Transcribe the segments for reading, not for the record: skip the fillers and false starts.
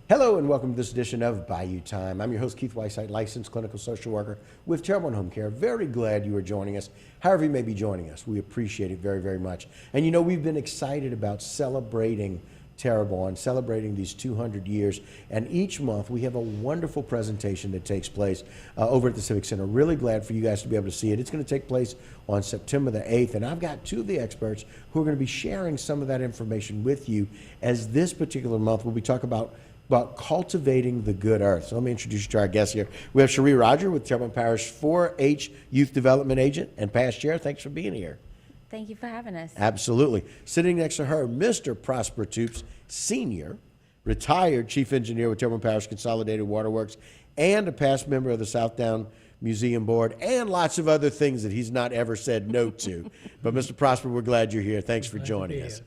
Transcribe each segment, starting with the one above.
Hello and welcome to this edition of Bayou Time. I'm your host, Keith Whiteside, licensed clinical social worker with Terrebonne Home Care. Very glad you are joining us, however you may be joining us. We appreciate it very, very much. And you know, we've been excited about celebrating Terrebonne, celebrating these 200 years. And each month we have a wonderful presentation that takes place over at the Civic Center. Really glad for you guys to be able to see it. It's going to take place on September the 8th. And I've got two of the experts who are going to be sharing some of that information with you as this particular month we'll be talking about cultivating the good earth. So let me introduce you to our guest here. We have Cherie Roger with Terrebonne Parish 4-H Youth Development Agent and past chair. Thanks for being here. Thank you for having us. Absolutely. Sitting next to her, Mr. Prosper Toops, Senior, retired Chief Engineer with Terrebonne Parish Consolidated Waterworks, and a past member of the South Down Museum Board, and lots of other things that he's not ever said no to. But Mr. Prosper, we're glad you're here. Thanks for joining us.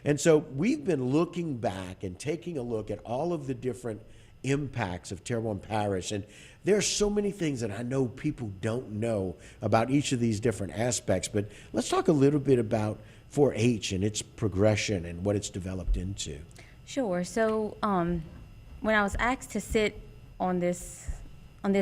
And so we've been looking back and taking a look at all of the different impacts of Terrebonne Parish. And there are so many things that I know people don't know about each of these different aspects. But let's talk a little bit about 4-H and its progression and what it's developed into. Sure. So when I was asked to sit on this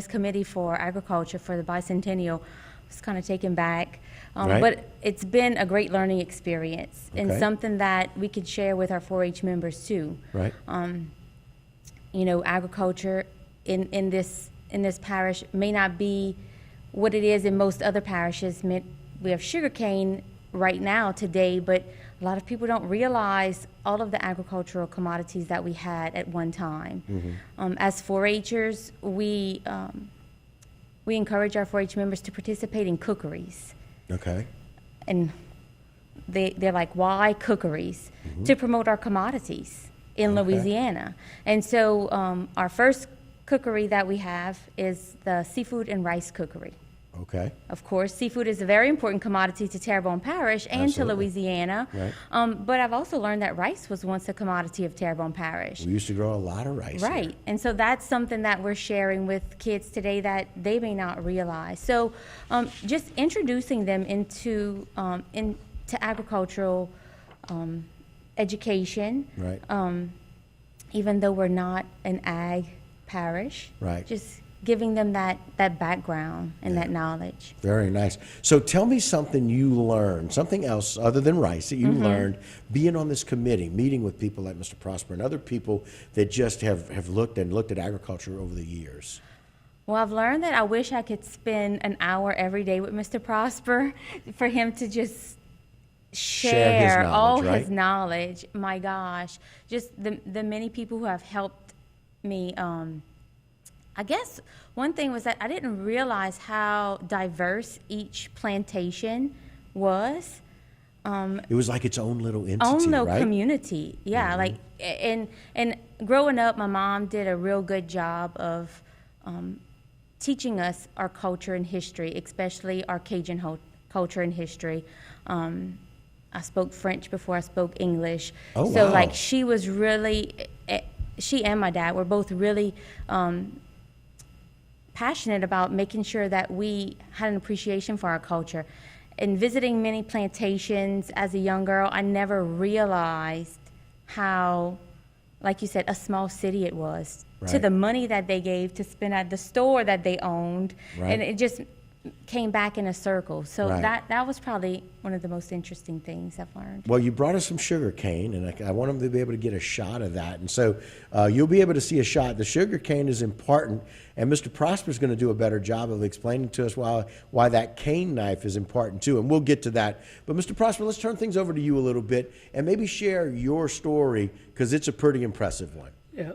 committee for agriculture for the Bicentennial, I was kind of taken back. Right. But it's been a great learning experience and Okay. something that we could share with our 4-H members too. Right. You know, agriculture in this parish may not be what it is in most other parishes. We have sugarcane right now today, but a lot of people don't realize all of the agricultural commodities that we had at one time. Mm-hmm. As 4-Hers, we encourage our 4-H members to participate in cookeries. Okay. And they're like, why cookeries? Mm-hmm. To promote our commodities in Okay. Louisiana. And so our first cookery that we have is the seafood and rice cookery. Okay. Of course, seafood is a very important commodity to Terrebonne Parish and Absolutely. to Louisiana. Right. But I've also learned that rice was once a commodity of Terrebonne Parish. We used to grow a lot of rice. Right. Here. And so that's something that we're sharing with kids today that they may not realize. So just introducing them into agricultural education. Right. Even though we're not an ag parish. Right. Just giving them that background and Yeah. that knowledge. Very nice. So tell me something you learned, something else other than rice that you learned being on this committee, meeting with people like Mr. Prosper and other people that just have looked at agriculture over the years. Well, I've learned that I wish I could spend an hour every day with Mr. Prosper for him to just Share his share all knowledge, right? his knowledge. My gosh, just the many people who have helped me. I guess one thing was that I didn't realize how diverse each plantation was. It was like its own little entity, Own little right? community, yeah. Like and growing up, my mom did a real good job of teaching us our culture and history, especially our Cajun culture and history. I spoke French before I spoke English. Oh, so wow. like she was really, she and my dad were both really passionate about making sure that we had an appreciation for our culture. In visiting many plantations as a young girl, I never realized how, like you said, a small city it was. To Right. the money that they gave to spend at the store that they owned. Right. And it just came back in a circle. So Right. that was probably one of the most interesting things I've learned. Well, you brought us some sugar cane, and I want them to be able to get a shot of that. And so you'll be able to see a shot. The sugar cane is important, and Mr. Prosper is going to do a better job of explaining to us why that cane knife is important too, and we'll get to that. But Mr. Prosper, let's turn things over to you a little bit and maybe share your story, because it's a pretty impressive one. Yeah.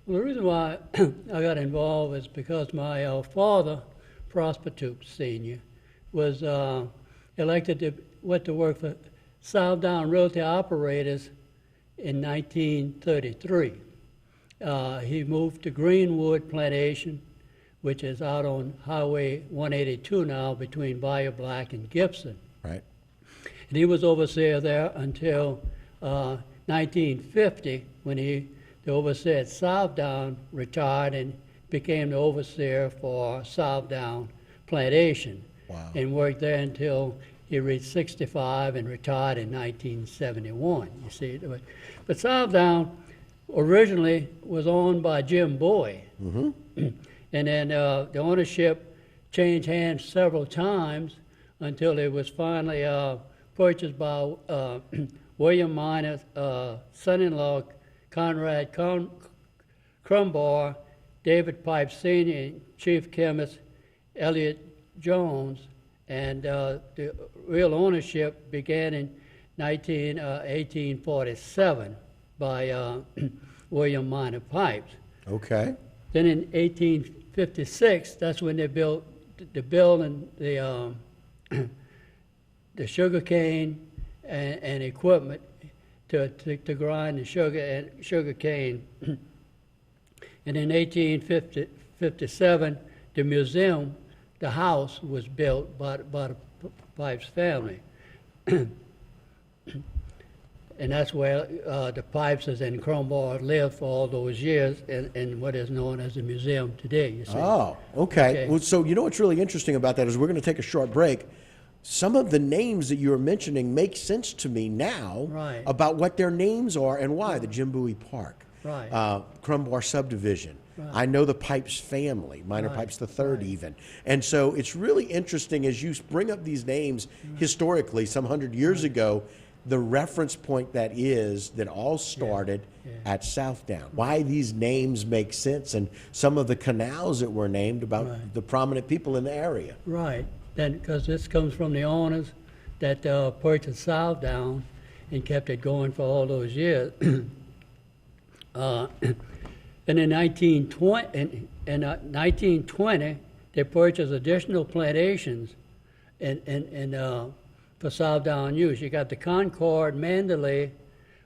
Well, the reason why I got involved is because my father, Prosper Toops Sr., was elected to work for South Down Realty Operators in 1933. He moved to Greenwood Plantation, which is out on Highway 182 now between Bayou Black and Gibson. Right. And he was overseer there until 1950, when the overseer at Southdown retired and became the overseer for Southdown Plantation. Wow. And worked there until he reached 65 and retired in 1971. You see, but Southdown originally was owned by Jim Bowie. And then the ownership changed hands several times until it was finally purchased by William Minor's son-in-law, Conrad Crumbar, David Pipe Sr., Chief Chemist Elliott Jones, and the real ownership began in 1847 by William Minor Pipes. Okay. Then in 1856, that's when they built the building, the sugar cane and equipment to grind the sugar cane. And in 1857, the museum, the house, was built by the Pipes family. And that's where the Pipeses and Crumbar lived for all those years in what is known as the museum today, you see. Oh, okay. Well, so you know what's really interesting about that is we're going to take a short break. Some of the names that you were mentioning make sense to me now about what their names are and why. The Jim Bowie Park, Crumbar Subdivision. I know the Pipes family, Minor Pipes III even. And so it's really interesting as you bring up these names historically, some 100 years ago, the reference point that all started at Southdown. Why these names make sense and some of the canals that were named about the prominent people in the area. Right. Then, because this comes from the owners that purchased Southdown and kept it going for all those years. And in 1920, they purchased additional plantations for Southdown use. You got the Concord, Mandalay,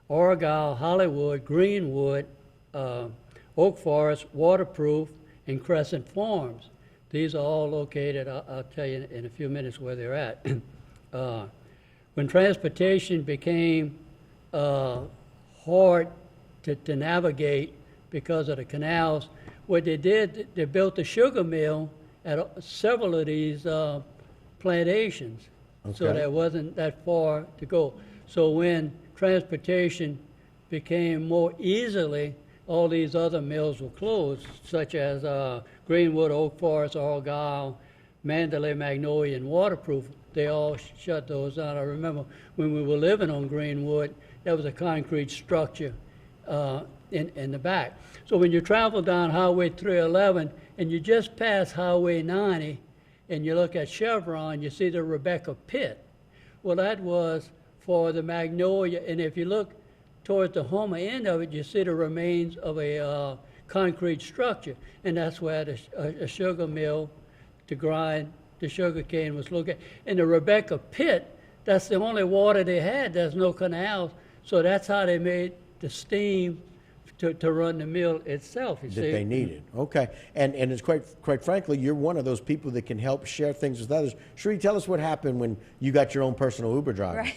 Argyle, Hollywood, Greenwood, Oak Forest, Waterproof, and Crescent Farms. These are all located, I'll tell you in a few minutes where they're at. When transportation became hard to navigate because of the canals, what they did, they built a sugar mill at several of these plantations. So there wasn't that far to go. So when transportation became more easily, all these other mills were closed, such as Greenwood, Oak Forest, Argyle, Mandalay, Magnolia, and Waterproof. They all shut those down. I remember when we were living on Greenwood, there was a concrete structure in the back. So when you travel down Highway 311 and you just pass Highway 90, and you look at Chevron, you see the Rebecca Pit. Well, that was for the Magnolia, and if you look towards the Homer end of it, you see the remains of a concrete structure, and that's where a sugar mill to grind the sugar cane was located. In the Rebecca Pit, that's the only water they had. There's no canals, so that's how they made the steam to run the mill itself, you see. That they needed. Okay. And it's quite frankly, you're one of those people that can help share things with others. Sheree, tell us what happened when you got your own personal Uber driver. Right.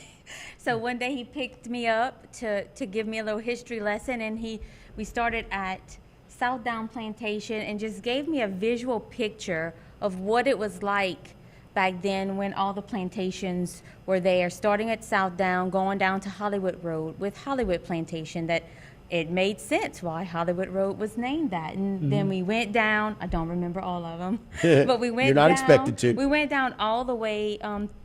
So one day he picked me up to give me a little history lesson, and we started at Southdown Plantation and just gave me a visual picture of what it was like back then when all the plantations were there, starting at Southdown, going down to Hollywood Road with Hollywood Plantation. That it made sense why Hollywood Road was named that. And then we went down, I don't remember all of them, but we went You're not down, expected to. We went down all the way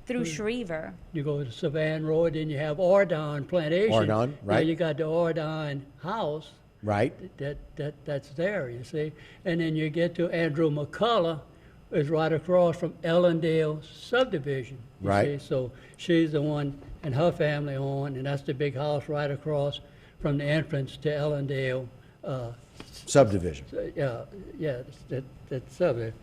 through Schriever. You go to Savannah Road, and you have Ordon Plantation. Ordon, right. Now you got the Ordon house. Right. That's there, you see. And then you get to Andrew McCullough, is right across from Ellendale Subdivision. You right. see? So she's the one, and her family own, and that's the big house right across from the entrance to Ellendale Subdivision. That subdivision.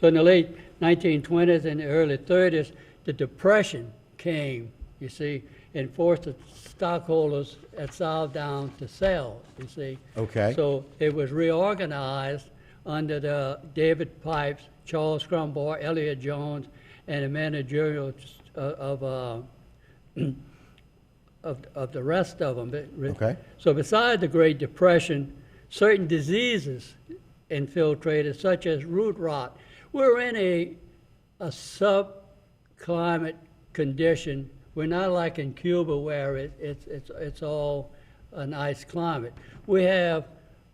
So in the late 1920s and the early 30s, the Depression came, you see, and forced the stockholders at Southdown to sell, you see. Okay. So it was reorganized under the David Pipes, Charles Crumbar, Elliott Jones, and the managerial of the rest of them. Okay. So besides the Great Depression, certain diseases infiltrated, such as root rot. We're in a subclimate condition. We're not like in Cuba where it's all a nice climate. We have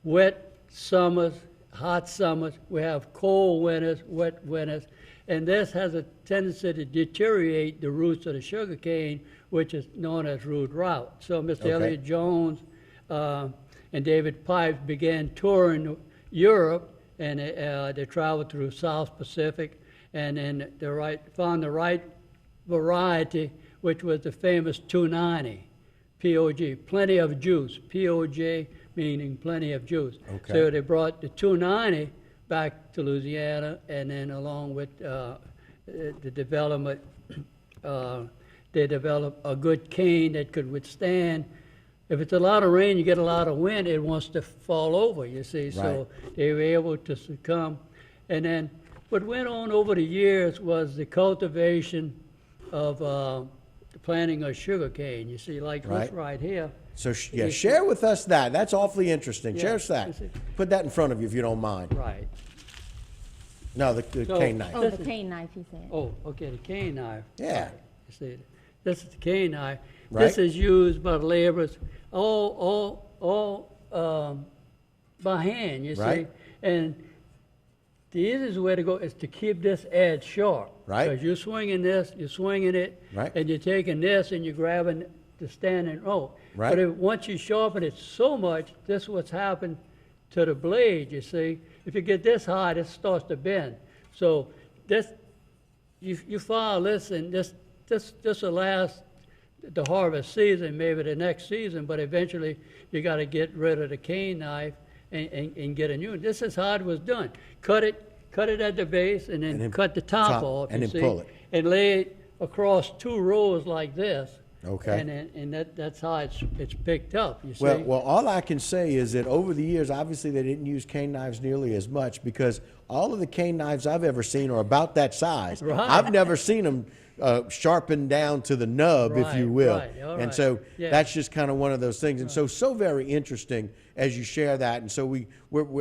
wet summers, hot summers. We have cold winters, wet winters. And this has a tendency to deteriorate the roots of the sugar cane, which is known as root rot. So Mr. Okay. Elliott Jones and David Pipes began touring Europe, and they traveled through South Pacific, and then they found the right variety, which was the famous 290, P-O-G, plenty of juice, P-O-J meaning plenty of juice. Okay. So they brought the 290 back to Louisiana, and then along with the development, they developed a good cane that could withstand. If it's a lot of rain, you get a lot of wind, it wants to fall over, you see. So they were able to succumb. And then what went on over the years was the cultivation of the planting of sugar cane. You see, like this right here. So share with us that. That's awfully interesting. Yeah, Share us that. Put that in front of you if you don't mind. Right. No, the cane knife. Oh, the cane knife, he said. Oh, okay, the cane knife. Yeah. Right. You see, this is the cane knife. Right. This is used by the laborers all by hand, you see. Right. And the easiest way to go is to keep this edge sharp. Right. Because you're swinging this, you're swinging it, Right. and you're taking this and you're grabbing the standing row. Right. But once you sharpen it so much, this is what's happened to the blade, you see. If you get this high, this starts to bend. So this, you file this, and this will last the harvest season, maybe the next season, but eventually you got to get rid of the cane knife and get a new one. This is how it was done. Cut it at the base, and then cut the top off, and you then see, pull it. and lay it across 2 rows like this. Okay. And that's how it's picked up, you see. Well, all I can say is that over the years, obviously they didn't use cane knives nearly as much, because all of the cane knives I've ever seen are about that size. Right. I've never seen them sharpened down to the nub, if you will. Right, all And right. so Yeah. that's just kind of one of those things. And so very interesting as you share that. And so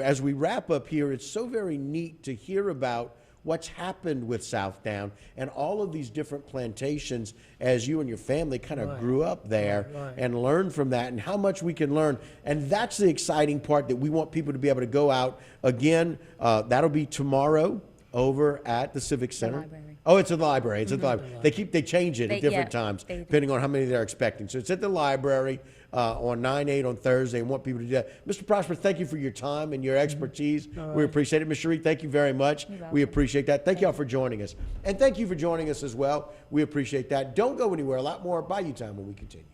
as we wrap up here, it's so very neat to hear about what's happened with Southdown and all of these different plantations as you and your family kind of grew up there and learned from that, and how much we can learn. And that's the exciting part that we want people to be able to go out again. That'll be tomorrow over at the Civic Center. library. Oh, it's at the library. It's at the library. They change it at different Yeah, times they do. depending on how many they're expecting. So it's at the library on 9/8 on Thursday, and want people to do that. Mr. Prosper, thank you for your time and your expertise. We appreciate it. Ms. Cherie, thank you very much. We appreciate that. Thank y'all for joining us. And thank you for joining us as well. We appreciate that. Don't go anywhere. A lot more Bayou Time when we continue.